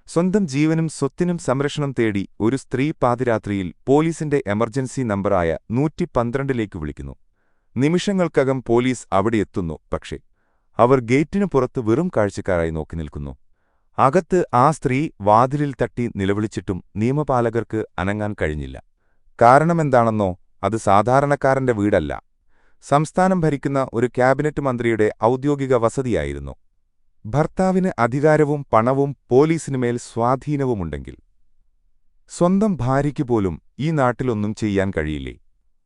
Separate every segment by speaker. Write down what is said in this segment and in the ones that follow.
Speaker 1: സ്വന്തം ജീവനും സ്വത്തിനും സംരക്ഷണം തേടി ഒരു സ്ത്രീ പാതിരാത്രിയിൽ പോലീസിന്റെ എമർജൻസി നമ്പറായ 112ലേക്ക് വിളിക്കുന്നു. നിമിഷങ്ങൾക്കകം പോലീസ് അവിടെയെത്തുന്നു. പക്ഷേ അവർ ഗേറ്റിനു പുറത്ത് വെറും കാഴ്ചക്കാരായി നോക്കി നിൽക്കുന്നു. അകത്ത് ആ സ്ത്രീ വാതിലിൽ തട്ടി നിലവിളിച്ചിട്ടും നിയമപാലകർക്ക് അനങ്ങാൻ കഴിഞ്ഞില്ല. കാരണമെന്താണെന്നോ? അത് സാധാരണക്കാരന്റെ വീടല്ല. സംസ്ഥാനം ഭരിക്കുന്ന ഒരു ക്യാബിനറ്റ് മന്ത്രിയുടെ ഔദ്യോഗിക വസതിയായിരുന്നു. ഭർത്താവിന് അധികാരവും പണവും പോലീസിനുമേൽ സ്വാധീനവുമുണ്ടെങ്കിൽ സ്വന്തം ഭാര്യയ്ക്ക് പോലും ഈ നാട്ടിലൊന്നും ചെയ്യാൻ കഴിയില്ലേ?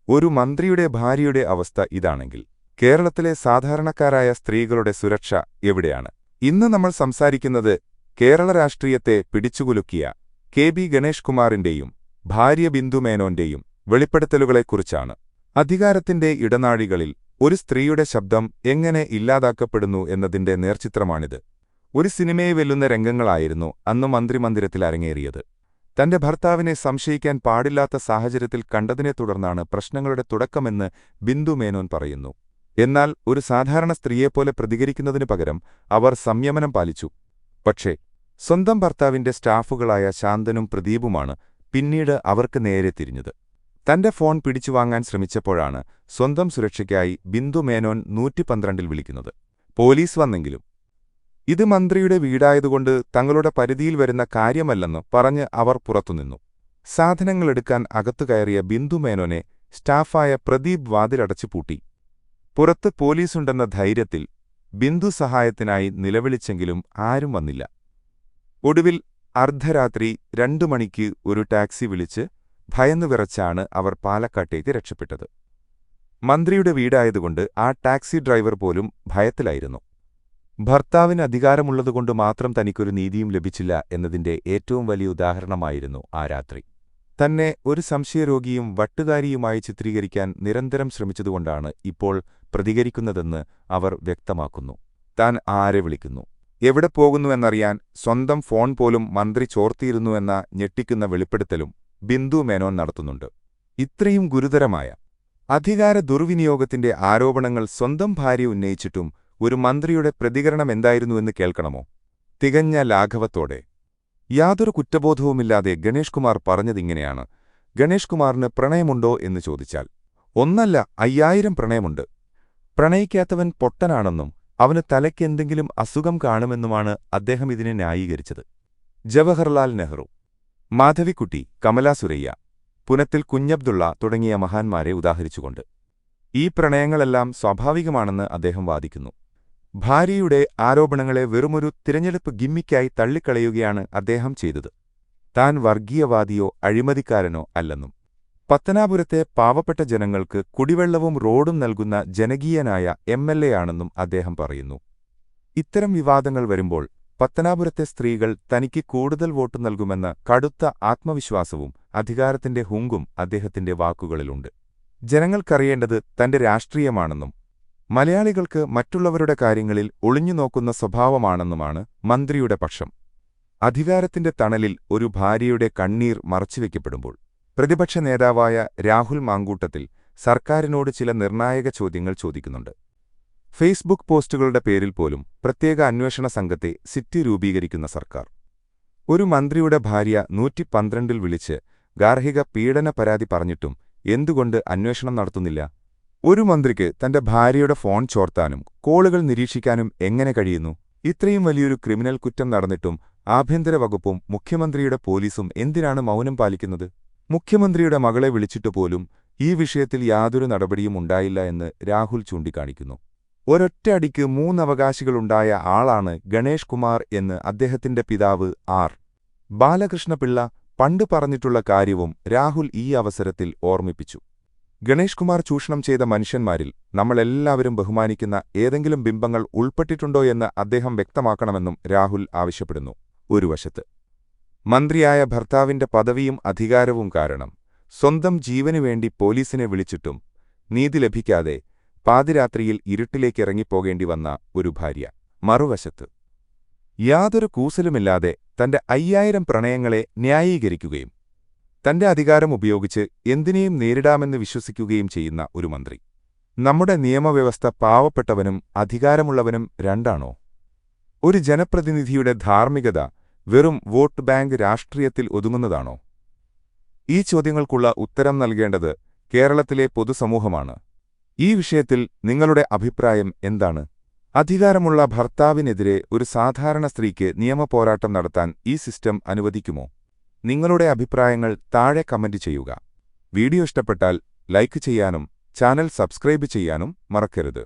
Speaker 1: ഒരു മന്ത്രിയുടെ ഭാര്യയുടെ അവസ്ഥ ഇതാണെങ്കിൽ കേരളത്തിലെ സാധാരണക്കാരായ സ്ത്രീകളുടെ സുരക്ഷ എവിടെയാണ്? ഇന്ന് നമ്മൾ സംസാരിക്കുന്നത് കേരള രാഷ്ട്രീയത്തെ പിടിച്ചുകുലുക്കിയ കെ.ബി. ഗണേഷ് കുമാറിന്റെയും ഭാര്യ ബിന്ദു മേനോന്റെയും വെളിപ്പെടുത്തലുകളെക്കുറിച്ചാണ്. അധികാരത്തിന്റെ ഇടനാഴികളിൽ ഒരു സ്ത്രീയുടെ ശബ്ദം എങ്ങനെ ഇല്ലാതാക്കപ്പെടുന്നു എന്നതിന്റെ നേർചിത്രമാണിത്. ഒരു സിനിമയെ വെല്ലുന്ന രംഗങ്ങളായിരുന്നു അന്ന് മന്ത്രിമന്ദിരത്തിൽ അരങ്ങേറിയത്. തന്റെ ഭർത്താവിനെ സംശയിക്കാൻ പാടില്ലാത്ത സാഹചര്യത്തിൽ കണ്ടതിനെ തുടർന്നാണ് പ്രശ്നങ്ങളുടെ തുടക്കമെന്ന് ബിന്ദു മേനോൻ പറയുന്നു. എന്നാൽ ഒരു സാധാരണ സ്ത്രീയെപ്പോലെ പ്രതികരിക്കുന്നതിനു പകരം അവർ സംയമനം പാലിച്ചു. പക്ഷേ സ്വന്തം ഭർത്താവിന്റെ സ്റ്റാഫുകളായ ശാന്തനും പ്രദീപുമാണ് പിന്നീട് അവർക്ക് നേരെ തിരിഞ്ഞത്. തന്റെ ഫോൺ പിടിച്ചുവാങ്ങാൻ ശ്രമിച്ചപ്പോഴാണ് സ്വന്തം സുരക്ഷയ്ക്കായി ബിന്ദു മേനോൻ 112ൽ വിളിക്കുന്നത്. പോലീസ് വന്നെങ്കിലും ഇത് മന്ത്രിയുടെ വീടായതുകൊണ്ട് തങ്ങളുടെ പരിധിയിൽ വരുന്ന കാര്യമല്ലെന്ന് പറഞ്ഞ് അവർ പുറത്തുനിന്നു. സാധനങ്ങളെടുക്കാൻ അകത്തു കയറിയ ബിന്ദു മേനോനെ സ്റ്റാഫായ പ്രദീപ് വാതിലടച്ചു പൂട്ടി. പുറത്ത് പോലീസുണ്ടെന്ന ധൈര്യത്തിൽ ബിന്ദു സഹായത്തിനായി നിലവിളിച്ചെങ്കിലും ആരും വന്നില്ല. ഒടുവിൽ അർദ്ധരാത്രി 2 മണിക്ക് ഒരു ടാക്സി വിളിച്ച് ഭയന്നു വിറച്ചാണ് അവർ പാലക്കാട്ടേക്ക് രക്ഷപ്പെട്ടത്. മന്ത്രിയുടെ വീടായതുകൊണ്ട് ആ ടാക്സി ഡ്രൈവർ പോലും ഭയത്തിലായിരുന്നു. ഭർത്താവിന് അധികാരമുള്ളതുകൊണ്ട് മാത്രം തനിക്കൊരു നീതിയും ലഭിച്ചില്ല എന്നതിന്റെ ഏറ്റവും വലിയ ഉദാഹരണമായിരുന്നു ആ രാത്രി. തന്നെ ഒരു സംശയരോഗിയും വട്ടുകാരിയുമായി ചിത്രീകരിക്കാൻ നിരന്തരം ശ്രമിച്ചതുകൊണ്ടാണ് ഇപ്പോൾ പ്രതികരിക്കുന്നതെന്ന് അവർ വ്യക്തമാക്കുന്നു. താൻ ആരെ വിളിക്കുന്നു, എവിടെ പോകുന്നുവെന്നറിയാൻ സ്വന്തം ഫോൺ പോലും മന്ത്രി ചോർത്തിയിരുന്നുവെന്ന ഞെട്ടിക്കുന്ന വെളിപ്പെടുത്തലും ബിന്ദു മേനോൻ നടത്തുന്നുണ്ട്. ഇത്രയും ഗുരുതരമായ അധികാര ദുർവിനിയോഗത്തിന്റെ ആരോപണങ്ങൾ സ്വന്തം ഭാര്യ ഉന്നയിച്ചിട്ടും ഒരു മന്ത്രിയുടെ പ്രതികരണമെന്തായിരുന്നുവെന്ന് കേൾക്കണമോ? തികഞ്ഞ ലാഘവത്തോടെ, യാതൊരു കുറ്റബോധവുമില്ലാതെ ഗണേഷ് കുമാർ പറഞ്ഞതിങ്ങനെയാണ്: ഗണേഷ് കുമാറിന് പ്രണയമുണ്ടോ എന്ന് ചോദിച്ചാൽ 1 5000 പ്രണയമുണ്ട്. പ്രണയിക്കാത്തവൻ പൊട്ടനാണെന്നും അവന് തലയ്ക്കെന്തെങ്കിലും അസുഖം കാണുമെന്നുമാണ് അദ്ദേഹം ഇതിനെ ന്യായീകരിച്ചത്. ജവഹർലാൽ നെഹ്റു, മാധവിക്കുട്ടി, കമലാ സുരയ്യ, പുനത്തിൽ കുഞ്ഞബ്ദുള്ള തുടങ്ങിയ മഹാന്മാരെ ഉദാഹരിച്ചുകൊണ്ട് ഈ പ്രണയങ്ങളെല്ലാം സ്വാഭാവികമാണെന്ന് അദ്ദേഹം വാദിക്കുന്നു. ഭാര്യയുടെ ആരോപണങ്ങളെ വെറുമൊരു തിരഞ്ഞെടുപ്പ് ഗിമ്മിക്കായി തള്ളിക്കളയുകയാണ് അദ്ദേഹം ചെയ്തത്. താൻ വർഗീയവാദിയോ അഴിമതിക്കാരനോ അല്ലെന്നും പത്തനാപുരത്തെ പാവപ്പെട്ട ജനങ്ങൾക്ക് കുടിവെള്ളവും റോഡും നൽകുന്ന ജനകീയനായ എം.എൽ.എ. ആണെന്നും അദ്ദേഹം പറയുന്നു. ഇത്തരം വിവാദങ്ങൾ വരുമ്പോൾ പത്തനാപുരത്തെ സ്ത്രീകൾ തനിക്ക് കൂടുതൽ വോട്ട് നൽകുമെന്ന കടുത്ത ആത്മവിശ്വാസവും അധികാരത്തിന്റെ ഹുങ്കും അദ്ദേഹത്തിന്റെ വാക്കുകളിലുണ്ട്. ജനങ്ങൾക്കറിയേണ്ടത് തന്റെ രാഷ്ട്രീയമാണെന്നും മലയാളികൾക്ക് മറ്റുള്ളവരുടെ കാര്യങ്ങളിൽ ഒളിഞ്ഞുനോക്കുന്ന സ്വഭാവമാണെന്നുമാണ് മന്ത്രിയുടെ പക്ഷം. അധികാരത്തിന്റെ തണലിൽ ഒരു ഭാര്യയുടെ കണ്ണീർ മറച്ചുവെക്കപ്പെടുമ്പോൾ പ്രതിപക്ഷ നേതാവായ രാഹുൽ മാങ്കൂട്ടത്തിൽ സർക്കാരിനോട് ചില നിർണായക ചോദ്യങ്ങൾ ചോദിക്കുന്നുണ്ട്. ഫേസ്ബുക്ക് പോസ്റ്റുകളുടെ പേരിൽ പോലും പ്രത്യേക അന്വേഷണ സംഘത്തെ സിറ്റി രൂപീകരിക്കുന്ന സർക്കാർ. ഒരു മന്ത്രിയുടെ ഭാര്യ 112ൽ വിളിച്ച് ഗാർഹിക പീഡന പരാതി പറഞ്ഞിട്ടും എന്തുകൊണ്ട് അന്വേഷണം നടത്തുന്നില്ല? ഒരു മന്ത്രിക്ക് തന്റെ ഭാര്യയുടെ ഫോൺ ചോർത്താനും കോളുകൾ നിരീക്ഷിക്കാനും എങ്ങനെ കഴിയുന്നു? ഇത്രയും വലിയൊരു ക്രിമിനൽ കുറ്റം നടന്നിട്ടും ആഭ്യന്തര വകുപ്പും മുഖ്യമന്ത്രിയുടെ പോലീസും എന്തിനാണ് മൗനം പാലിക്കുന്നത്? മുഖ്യമന്ത്രിയുടെ മകളെ വിളിച്ചിട്ടുപോലും ഈ വിഷയത്തിൽ യാതൊരു നടപടിയും ഉണ്ടായില്ല എന്ന് രാഹുൽ ചൂണ്ടിക്കാണിക്കുന്നു. ഒരൊറ്റ അടിക്ക് 3 അവകാശികളുണ്ടായ ആളാണ് ഗണേഷ് കുമാർ എന്ന് അദ്ദേഹത്തിന്റെ പിതാവ് ആർ. ബാലകൃഷ്ണപിള്ള പണ്ട് പറഞ്ഞിട്ടുള്ള കാര്യവും രാഹുൽ ഈ അവസരത്തിൽ ഓർമ്മിപ്പിച്ചു. ഗണേഷ് കുമാർ ചൂഷണം ചെയ്ത മനുഷ്യന്മാരിൽ നമ്മളെല്ലാവരും ബഹുമാനിക്കുന്ന ഏതെങ്കിലും ബിംബങ്ങൾ ഉൾപ്പെട്ടിട്ടുണ്ടോയെന്ന് അദ്ദേഹം വ്യക്തമാക്കണമെന്നും രാഹുൽ ആവശ്യപ്പെടുന്നു. ഒരു വശത്ത് മന്ത്രിയായ ഭർത്താവിന്റെ പദവിയും അധികാരവും കാരണം സ്വന്തം ജീവനുവേണ്ടി പോലീസിനെ വിളിച്ചിട്ടും നീതി ലഭിക്കാതെ പാതിരാത്രിയിൽ ഇരുട്ടിലേക്കിറങ്ങിപ്പോകേണ്ടി വന്ന ഒരു ഭാര്യ. മറുവശത്ത് യാതൊരു കൂസലുമില്ലാതെ തന്റെ 5000 പ്രണയങ്ങളെ ന്യായീകരിക്കുകയും തന്റെ അധികാരം ഉപയോഗിച്ച് എന്തിനേയും നേരിടാമെന്ന് വിശ്വസിക്കുകയും ചെയ്യുന്ന ഒരു മന്ത്രി. നമ്മുടെ നിയമവ്യവസ്ഥ പാവപ്പെട്ടവനും അധികാരമുള്ളവനും രണ്ടാണോ? ഒരു ജനപ്രതിനിധിയുടെ ധാർമ്മികത വെറും വോട്ട് ബാങ്ക് രാഷ്ട്രീയത്തിൽ ഒതുങ്ങുന്നതാണോ? ഈ ചോദ്യങ്ങൾക്കുള്ള ഉത്തരം നൽകേണ്ടത് കേരളത്തിലെ പൊതുസമൂഹമാണ്. ഈ വിഷയത്തിൽ നിങ്ങളുടെ അഭിപ്രായം എന്താണ്? അധികാരമുള്ള ഭർത്താവിനെതിരെ ഒരു സാധാരണ സ്ത്രീക്ക് നിയമപോരാട്ടം നടത്താൻ ഈ സിസ്റ്റം അനുവദിക്കുമോ? നിങ്ങളുടെ അഭിപ്രായങ്ങൾ താഴെ കമന്റ് ചെയ്യുക. വീഡിയോ ഇഷ്ടപ്പെട്ടാൽ ലൈക്ക് ചെയ്യാനും ചാനൽ സബ്സ്ക്രൈബ് ചെയ്യാനും മറക്കരുത്.